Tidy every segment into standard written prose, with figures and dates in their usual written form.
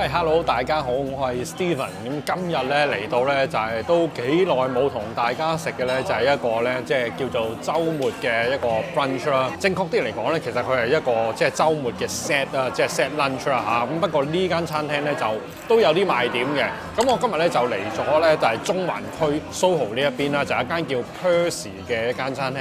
喂，hello，大家好，我係 Steven。咁今日咧嚟到咧就係都幾耐冇同大家食嘅咧，就係一個咧即係叫做週末嘅一個 brunch 啦。正確啲嚟講咧，其實佢係一個即係週末嘅 set 啦，即係 set lunch 啦嚇。咁不過呢間餐廳咧就都有啲賣點嘅。咁我今日咧就嚟咗咧就係中環區 SoHo 呢一邊啦，就係一間叫 Percy 嘅一間餐廳。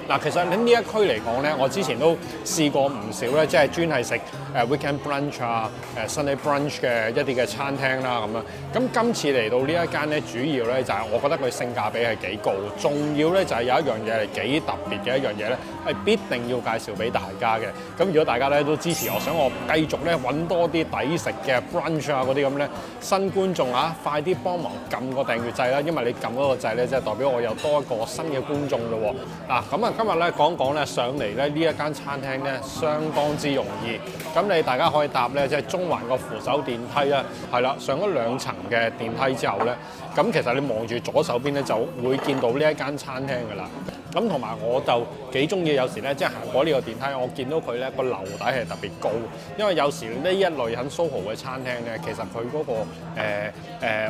嗱，其實喺呢一區嚟講咧，我之前都試過唔少咧，即係專係食weekend brunch 啊、Sunday brunch 嘅一啲嘅餐廳啦咁樣。咁今次嚟到呢一間咧，主要咧就係我覺得佢性價比係幾高，仲要咧就係有一樣嘢係幾特別嘅一樣嘢咧，係必定要介紹俾大家嘅。咁如果大家咧都支持我，想我繼續咧揾多啲抵食嘅 brunch 啊嗰啲咁咧，新觀眾啊，快啲幫忙撳個訂閱掣啦，因為你撳嗰個掣咧，即係代表我有多一個新嘅觀眾咯喎。嗱，咁啊今日咧講講咧上嚟咧呢一間餐廳咧，相當之容易。咁你大家可以搭咧即係中環個扶手電梯啦，係啦，上咗2層嘅電梯之後咧，咁其實你望住左手邊咧就會見到呢一間餐廳㗎啦。咁同埋我就幾中意有時咧，即係行過呢個電梯，我見到佢咧個樓底係特別高，因為有時呢一類喺 SoHo 嘅餐廳咧，其實佢嗰個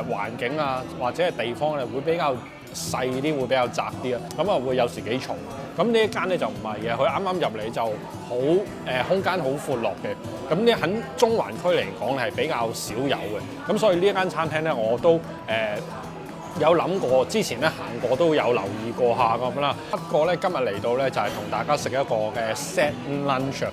環境啊或者係地方咧會比較細啲，會比較窄啲啊，咁啊會有時幾嘈。咁呢一間咧就唔係嘅，佢啱啱入嚟就好空間好闊落嘅。咁呢喺中環區嚟講係比較少有嘅。咁所以呢一間餐廳咧我都有諗過，之前咧行過都有留意過下咁啦。不過咧今日嚟到咧就係同大家食一個嘅 set lunch，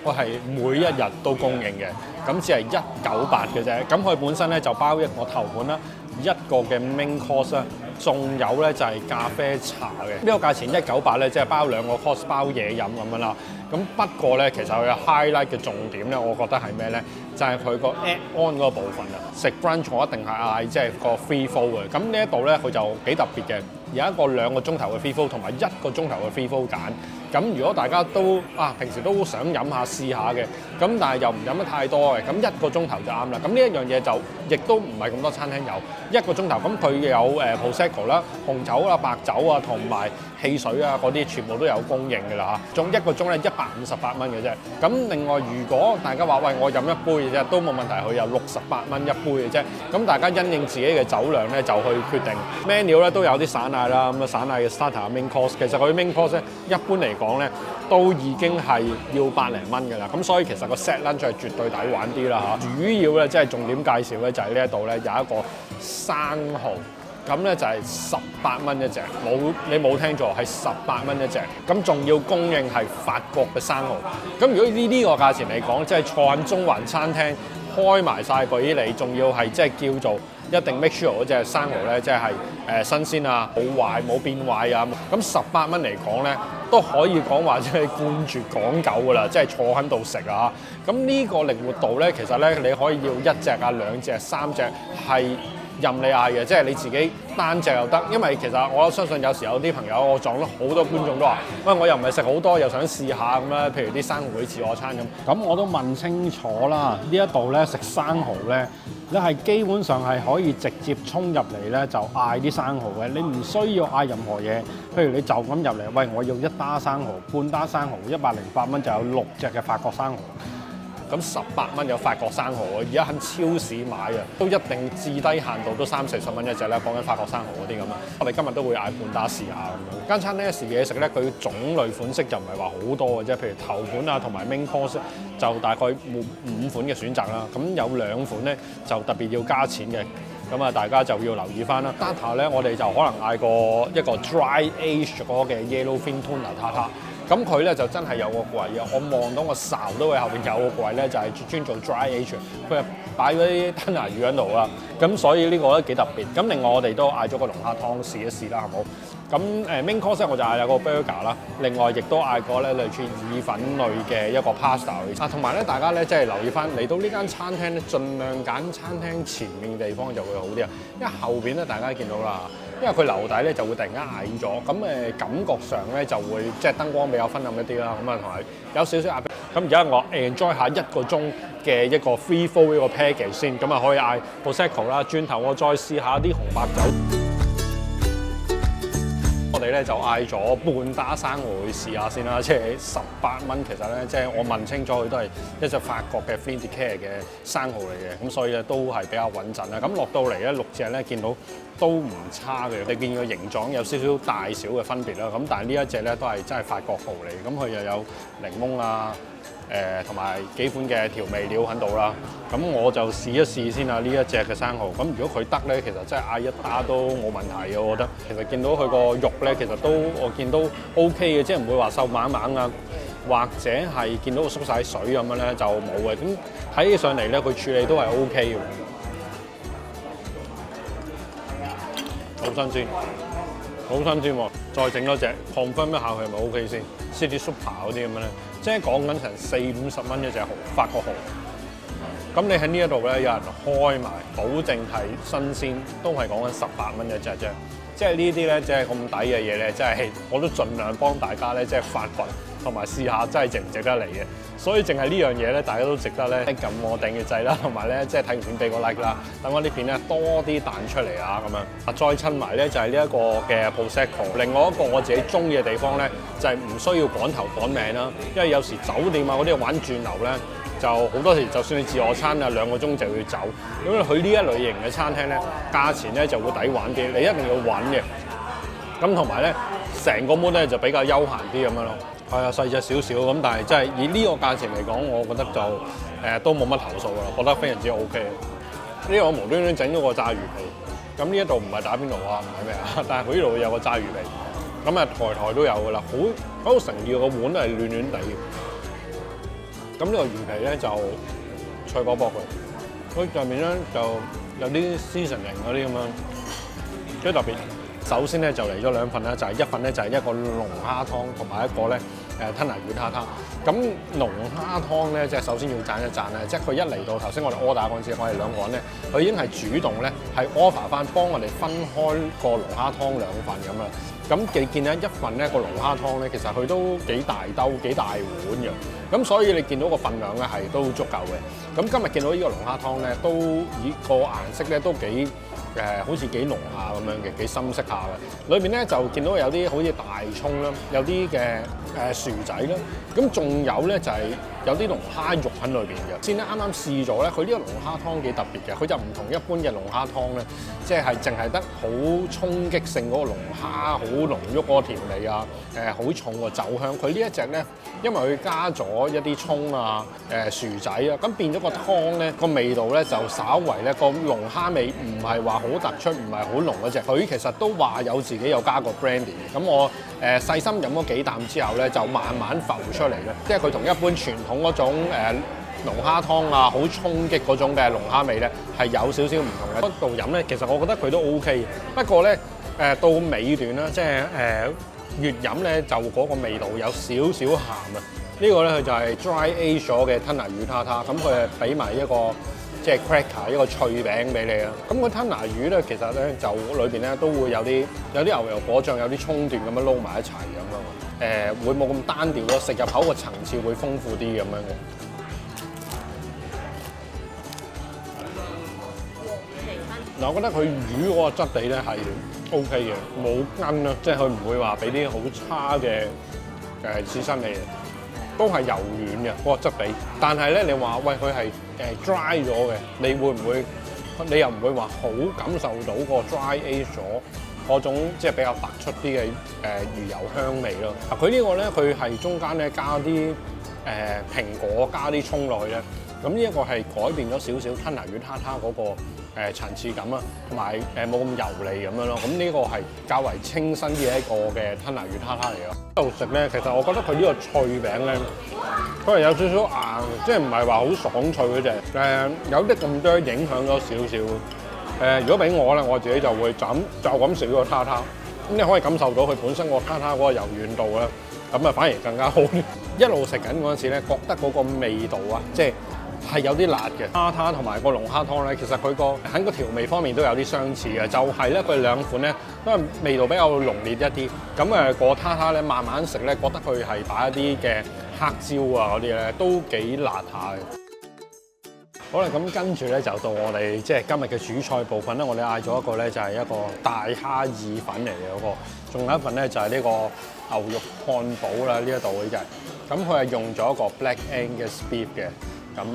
我係每一日都供應嘅，咁只係198嘅啫。咁佢本身咧就包一個頭盤啦，一個嘅 main course 啦，仲有咧就係咖啡茶嘅。呢個價錢198咧，即係包2個 course 包嘢飲咁樣啦。咁不過咧，其實佢嘅 highlight 嘅重點咧，我覺得係咩咧？就係佢個 add on 嗰個部分啊。食 brunch 我一定係嗌即係個 free flow 嘅。咁呢一度咧，佢就幾特別嘅，有一個2個鐘頭嘅 free flow 同埋1個鐘頭嘅 free flow 揀。咁如果大家都平時都想飲下試下嘅，咁但係又唔飲得太多嘅，咁1個鐘頭就啱啦。咁呢一樣嘢就亦都唔係咁多餐廳有1個鐘頭。咁佢有Prosecco 啦、紅酒啦、白酒啊同埋汽水啊嗰啲全部都有供應㗎啦嚇。仲1個鐘咧158蚊嘅啫。咁另外如果大家話喂我飲一杯嘅啫都冇問題，佢有68蚊一杯嘅啫。咁大家因應自己嘅酒量咧就去決定。menu 咧都有啲散奶啦，咁啊散奶嘅 starter main course， 其實佢 main course 咧一般嚟講咧都已經係要百零蚊㗎啦。咁所以其實個 set lunch 係絕對抵玩啲啦嚇。主要咧即係重點介紹咧就係呢一度咧有一個生蠔，咁咧就係18蚊一隻，你冇聽錯，係18蚊一隻。咁仲要供應係法國嘅生蠔。咁如果呢個價錢嚟講，即係坐喺中環餐廳開埋晒俾你，仲要係即係叫做一定 make sure 嗰隻生蠔咧，即係新鮮啊，冇壞冇變壞啊。咁18蚊嚟講咧，都可以講話即係冠絕港九㗎啦，即係坐喺度食啊。咁呢個靈活度咧，其實咧你可以要1隻啊、2隻、3隻係任你嗌嘅，即係你自己單隻又得。因為其實我相信有時有啲朋友，我撞到好多觀眾都話：喂，我又唔係食好多，又想試下咁啦。譬如啲生蠔自助餐咁。咁我都問清楚啦，呢一度咧食生蠔咧，你係基本上係可以直接衝入嚟咧就嗌啲生蠔嘅，你唔需要嗌任何嘢。譬如你就咁入嚟，喂，我要1打生蠔、半打生蠔，108蚊就有6隻嘅法國生蠔。咁18蚊有法國生蠔啊！而家喺超市買啊，都一定至低限度都30-40蚊一隻啦。講緊法國生蠔嗰啲咁啊，我哋今日都會嗌半打試下咁樣。間餐廳試嘢食咧，佢種類款式就唔係話好多嘅啫。譬如頭盤啊同埋 main course 就大概5款嘅選擇啦。咁有2款咧就特別要加錢嘅。咁啊，大家就要留意翻啦。Starter 咧，我哋就可能嗌過一個 dry age 嗰個嘅 yellowfin tuna tartar。咁佢咧就真係有個櫃啊！我望到個哨都會後邊有個櫃咧，就係專做 dry age， 佢係擺嗰啲吞拿魚喺度啦。咁所以呢個都幾特別。咁另外我哋都嗌咗個龍蝦湯試一試啦，好冇？咁main course 我就嗌有個 burger 啦，另外亦都嗌過咧類似意粉類嘅一個 pasta 啊，同埋咧大家咧即係留意翻嚟到呢間餐廳咧，盡量揀餐廳前面嘅地方就會好啲啊，因為後邊咧大家見到啦。因為佢樓底咧就會突然間矮咗，咁感覺上咧就會即係燈光比較昏暗一啲啦，咁啊同埋有少少壓迫。咁而家我 enjoy 下1個鐘嘅一個 free flow 呢個 package 先，咁啊可以嗌 Prosecco 啦，轉頭我再試下啲紅白酒。哋咧就嗌咗半打生蠔去試下先啦，即係18蚊。其實咧，即係我問清楚，佢都係一隻法國嘅 Fin de Care 嘅生蠔嚟嘅，咁所以咧都係比較穩陣啦。咁落到嚟咧6隻咧見到都唔差嘅，你見個形狀有少少大小嘅分別啦。咁但係呢一隻咧都係真係法國蠔嚟，咁佢又有檸檬啊。同埋幾款嘅調味料喺度啦，咁我就試一試先啦呢一隻嘅生蠔。咁如果佢得咧，其實真係嗌一打都冇問題嘅，我覺得。其實見到佢個肉咧，其實都我見到 OK 嘅，即係唔會話瘦猛猛啊，或者係見到佢縮晒水咁樣咧就冇嘅。咁睇起上嚟咧，佢處理都係 OK 嘅，好新鮮，好新鮮喎！再整多隻 confirm 一下佢係咪 OK 先 ？City Super 嗰啲咁樣咧。即係講緊成40-50蚊一隻蠔，法國蠔。咁你喺呢一度咧，有人開埋，保證係新鮮，都係講緊18蚊一隻啫。即係呢啲咧，即係咁抵嘅嘢咧，即係我都盡量幫大家咧，即係發掘同埋試下，真係值唔值得嚟嘅。所以淨係呢樣嘢咧，大家都值得咧撳我訂閱掣啦，同埋咧即係睇完片俾個 like 啦，等我啲片咧多啲彈出嚟啊咁樣。啊，再襯埋咧就係呢一個嘅 Prosecco。另外一個我自己中意嘅地方咧，就係唔需要趕頭趕命啦，因為有時酒店啊嗰啲玩轉流咧。就好多時，就算你自助餐啊2個鐘就要走，咁佢呢一類型嘅餐廳咧，價錢咧就會抵玩啲，你一定要揾嘅。咁同埋咧，成個 mood 咧就比較休閒啲咁樣咯。係啊，細隻少少咁，但係真係以呢個價錢嚟講，我覺得就都冇乜投訴啦，覺得非常之 OK。呢個我無端端整咗個炸魚皮，咁呢一度唔係打邊爐啊，唔係咩啊，但係佢呢度有個炸魚皮，咁啊台都有噶啦，好誠意，個碗都係暖暖地。咁呢個魚皮咧就脆薄薄嘅，佢上面咧就有啲seasoning嗰啲咁樣，幾特別。首先咧就嚟咗2份啦，就係一份咧就係一個龍蝦湯，同埋一個咧吞拿魚塔塔。咁龍蝦湯咧，即係首先要讚一讚咧，即係佢一嚟到頭先我哋 order 嗰陣時，我哋2個人咧，佢已經係主動咧係 offer 翻幫我哋分開個龍蝦湯2份咁樣。咁你見咧一份咧個龍蝦湯咧，其實佢都幾大兜幾大碗嘅，咁所以你見到個份量咧係都足夠嘅。咁今日見到呢個龍蝦湯咧，都以個顏色咧都幾好似幾濃下咁樣嘅，幾深色下嘅。裏面咧就見到有啲好似大葱啦，有啲嘅薯仔啦，咁仲有咧就係有啲龍蝦肉喺裏邊嘅。先咧啱啱試咗咧，佢呢個龍蝦湯幾特別嘅，佢就唔同一般嘅龍蝦湯咧，即係淨係得好衝擊性嗰個龍蝦，好濃郁嗰個甜味啊，好重個酒香。佢呢一隻咧，因為佢加咗一啲葱啊、薯仔啊，咁變咗個湯咧個味道咧就稍為咧個龍蝦味唔係話好突出，唔係好濃嗰隻。佢其實都話有自己有加過 brandy 嘅。咁我細心飲咗幾啖之後咧，就慢慢浮出嚟嘅。即係佢同一般傳統嗰種龍蝦湯啊，好衝擊嗰種嘅龍蝦味咧，係有少少唔同嘅。嗰度飲咧，其實我覺得佢都 OK。不過咧到尾段啦，即係越飲咧就嗰個味道有少少鹹啊。呢個咧佢就係 dry age 咗嘅吞拿魚塔塔，咁佢係俾埋一個即係 cracker 一個脆餅俾你啦。咁個吞拿魚咧其實咧就裏邊咧都會有啲牛油果醬，有啲葱段咁樣撈埋一齊咁咯。會冇咁單調咯，食入口個層次會豐富啲咁樣嘅。嗱，我覺得佢魚嗰個質地咧係 OK 嘅，冇筋啦，即係佢唔會話俾啲好差嘅刺身味，都係柔軟嘅嗰個質地。但係咧，你話喂佢係dry 咗嘅，你會唔會？你又唔會話好感受到個 dry age 咗嗰種即係比較突出啲嘅魚油香味咯。嗱，佢呢個咧，佢係中間咧加啲蘋果，加啲葱落去咧。咁呢一個係改變咗少少吞拿魚塔塔嗰個層次感啦，同埋冇咁油膩咁樣咯。咁呢個係較為清新啲嘅一個嘅吞拿魚塔塔嚟咯。喺度食咧，其實我覺得佢呢個脆餅咧，佢係有少少硬，即係唔係話好爽脆嗰隻。有啲咁多影響咗少少。如果俾我咧，我自己就會就咁食呢個塔塔。咁你可以感受到佢本身個塔塔嗰個柔軟度啦，咁啊反而更加好啲。一路食緊嗰陣時咧，覺得嗰個味道啊，即係有啲辣嘅。塔塔同埋個龍蝦湯咧，其實佢個喺個調味方面都有啲相似嘅，就係咧佢2款咧都係味道比較濃烈一啲。咁個塔塔咧慢慢食咧，覺得佢係擺一啲嘅黑椒啊嗰啲咧都幾辣下嘅。好啦，咁跟住咧就到我哋即係今日嘅主菜部分咧，我哋嗌咗一個咧就係一個大蝦意粉嚟嘅嗰個，仲有一份咧就係呢個牛肉漢堡啦，呢一度嘅就係，咁佢係用咗一個 Black Angus beef 嘅。咁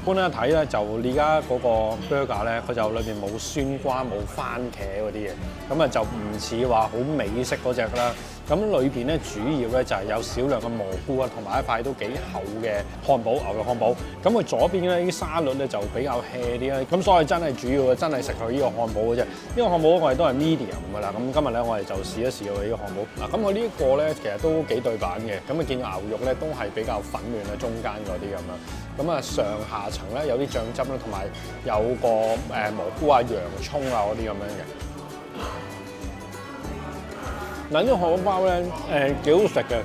般一睇咧，就而家嗰個 burger 咧，佢就裏邊冇酸瓜、冇番茄嗰啲嘢，咁啊就唔似話好美式嗰隻啦。咁裏邊咧主要咧就係有少量嘅蘑菇啊，同埋一塊都幾厚嘅漢堡，牛肉漢堡。咁佢左邊咧啲沙律咧就比較 hea 啲啦。咁所以真係主要嘅真係食佢呢個漢堡嘅啫。呢個漢堡我哋都係 medium 㗎啦。咁今日咧我哋就試一試佢呢個漢堡。嗱，咁佢呢一個咧其實都幾對版嘅。咁啊見到牛肉咧都係比較粉嫩啊，中間嗰啲咁樣。咁啊上下層咧有啲醬汁啦，同埋有個蘑菇啊、洋葱啊嗰啲咁樣嘅。嗱，呢個漢堡包咧幾好食嘅，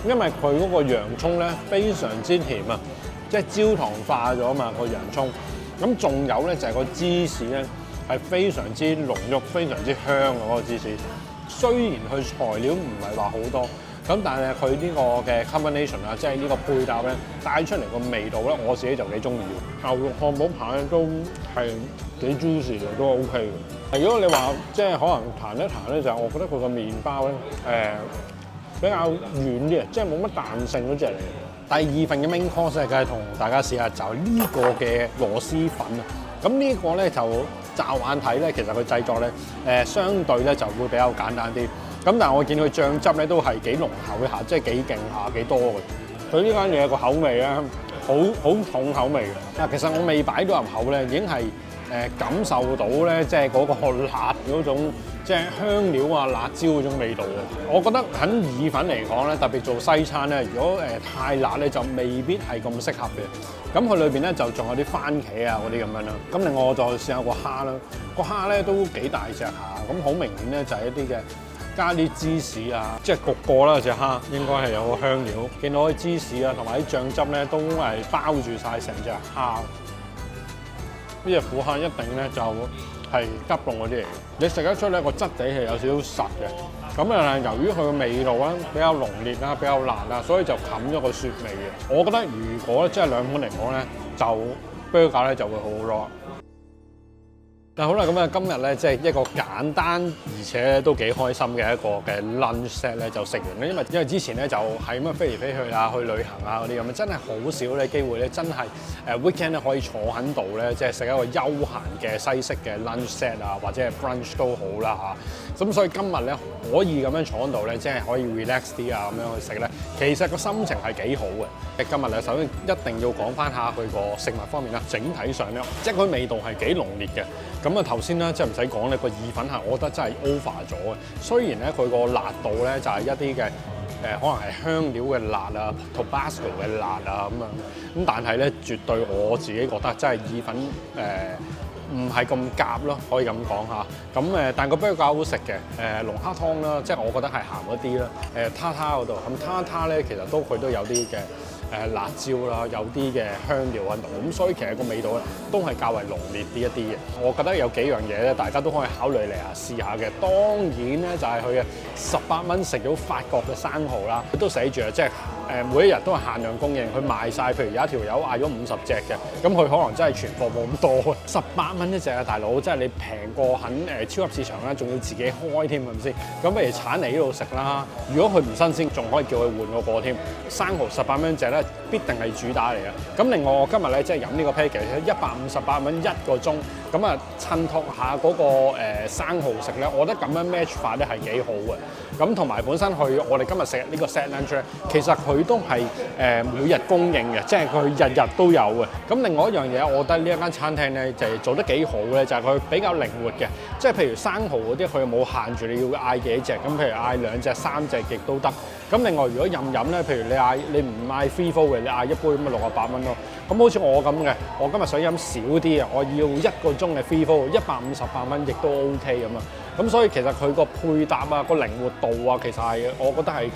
因為佢嗰個洋葱咧非常之甜啊，即係焦糖化咗嘛個洋葱。咁仲有咧就係個芝士咧係非常之濃郁、非常之香嘅嗰個芝士。雖然佢材料唔係話好多，咁但係佢呢個嘅 combination 啊，即係呢個配搭咧帶出嚟個味道咧，我自己就幾中意。牛肉漢堡扒咧都係幾 juicy 嘅，都 OK 嘅。如果你話即係可能彈一彈咧，就係我覺得佢個麵包咧比較軟啲啊，即係冇乜彈性嗰隻嚟。第二份嘅 main course 咧，梗係同大家試下就呢個嘅螺絲粉啊。咁呢個咧就驟眼睇咧，其實佢製作咧相對咧就會比較簡單啲。咁但係我見佢醬汁咧都係幾濃厚一下，即係幾勁下幾多嘅。佢呢間嘢個口味咧好重口味嘅。嗱，其實我未擺到入口咧，已經係感受到咧，即係嗰個辣嗰種，即係香料啊、辣椒嗰種味道啊。我覺得喺意粉嚟講咧，特別做西餐咧，如果太辣咧，就未必係咁適合嘅。咁佢裏邊咧就仲有啲番茄啊嗰啲咁樣啦。咁另外我再試下個蝦啦，個蝦咧都幾大隻下，咁好明顯咧就係一啲嘅加啲芝士啊，即係焗過啦隻蝦，應該係有個香料。見到啲芝士啊同埋啲醬汁咧都係包住晒成隻蝦。呢隻虎蝦一定咧就係急凍嗰啲嚟嘅，你食得出咧個質地係有少少實嘅。咁啊，由於佢個味道咧比較濃烈啦、比較辣啦，所以就冚咗個雪味嘅。我覺得如果即係兩款嚟講咧，就 burger 咧就會好好多。嗱好啦，咁啊今日咧即係一個簡單而且都幾開心嘅一個嘅 lunch set 咧就食完啦，因為之前咧就係咁樣飛嚟飛去啊，去旅行啊嗰啲咁啊，真係好少咧機會咧，真係weekend 咧可以坐喺度咧，即係食一個休閒嘅西式嘅 lunch set 啊，或者係 brunch 都好啦嚇。咁所以今日咧可以咁樣坐喺度咧，即係可以 relax 啲啊咁樣去食咧，其實個心情係幾好嘅。今日咧首先一定要講翻下佢個食物方面啦，整體上咧即係佢味道係幾濃烈嘅。咁啊頭先咧即係唔使講咧，個意粉係我覺得真係 over 咗嘅。雖然咧佢個辣度咧就係一啲嘅可能係香料嘅辣啊 ，Tabasco 嘅辣啊咁樣，咁但係咧絕對我自己覺得真係意粉唔係咁夾咯，可以咁講下。咁但個 burger 好食嘅，龍蝦湯啦，即係我覺得係鹹一啲啦。塔塔嗰度，咁塔塔咧其實佢都有啲嘅辣椒啦，有啲嘅香料喺度，咁所以其實個味道咧都係較為濃烈啲一啲嘅。我覺得有幾樣嘢咧，大家都可以考慮嚟試下嘅。當然咧就係佢嘅18蚊食到法國嘅生蠔啦，都寫住啊，即係每一日都係限量供應，佢賣晒。譬如有一條友嗌咗50隻嘅，咁佢可能真係存貨冇咁多。18蚊一隻啊，大佬，即係你平過喺超級市場啦，仲要自己開添，係咪先？咁不如鏟嚟呢度食啦。如果佢唔新鮮，仲可以叫佢換個添。生蠔18蚊隻咧，必定係主打嚟嘅。咁另外我今日咧即係飲呢個 package 158蚊1個鐘，咁啊襯托下嗰個生蠔食咧，我覺得咁樣 match 法咧係幾好嘅。咁同埋本身我哋今日食呢個 set lunch 咧，其實佢都係每日供應嘅，即係佢日日都有嘅。咁另外一樣嘢，我覺得呢一間餐廳咧就係做得幾好咧，就係佢比較靈活嘅。即係譬如生蠔嗰啲，佢冇限住你要嗌幾隻，咁譬如嗌2隻、3隻亦都得。咁另外如果任飲咧，譬如你唔嗌 free flow 嘅，你嗌一杯咁啊68蚊咯。咁好似我咁嘅，我今日想飲少啲啊，我要1個鐘嘅 free flow 158蚊亦都 OK 咁啊。咁所以其實佢個配搭啊、個靈活度啊，其實係我覺得係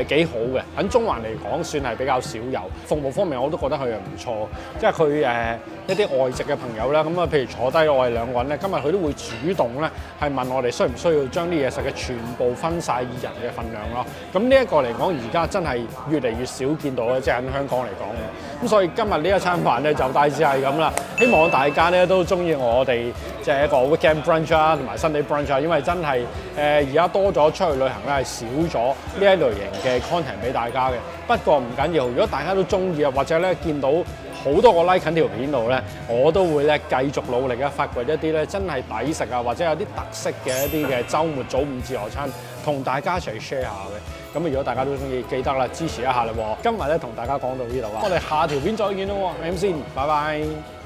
幾好嘅。喺中環嚟講，算係比較少有。服務方面我都覺得佢係唔錯，即係佢一啲外籍嘅朋友啦，咁啊譬如坐低我哋兩個人咧，今日佢都會主動咧係問我哋需唔需要將啲嘢食嘅全部分晒二人嘅份量咯。咁呢一個嚟講，而家真係越嚟越少見到嘅，即係喺香港嚟講。咁所以今日呢一餐飯咧就大致係咁啦。希望大家咧都中意我哋即係一個 weekend brunch 啊，同埋 Sunday brunch 啊，因為真係而家多咗出去旅行咧係少咗呢一類型嘅 content 俾大家嘅。不過唔緊要，如果大家都中意啊，或者咧見到好多個 like 喺條片度咧，我都會咧繼續努力發掘一啲咧真係抵食啊，或者有啲特色嘅一啲嘅週末早午自助餐，同大家一齊 share 下嘅。咁如果大家都中意，記得啦，支持一下啦喎。今日咧同大家講到呢度啦，我哋下條片再見啦喎，咁先，拜拜。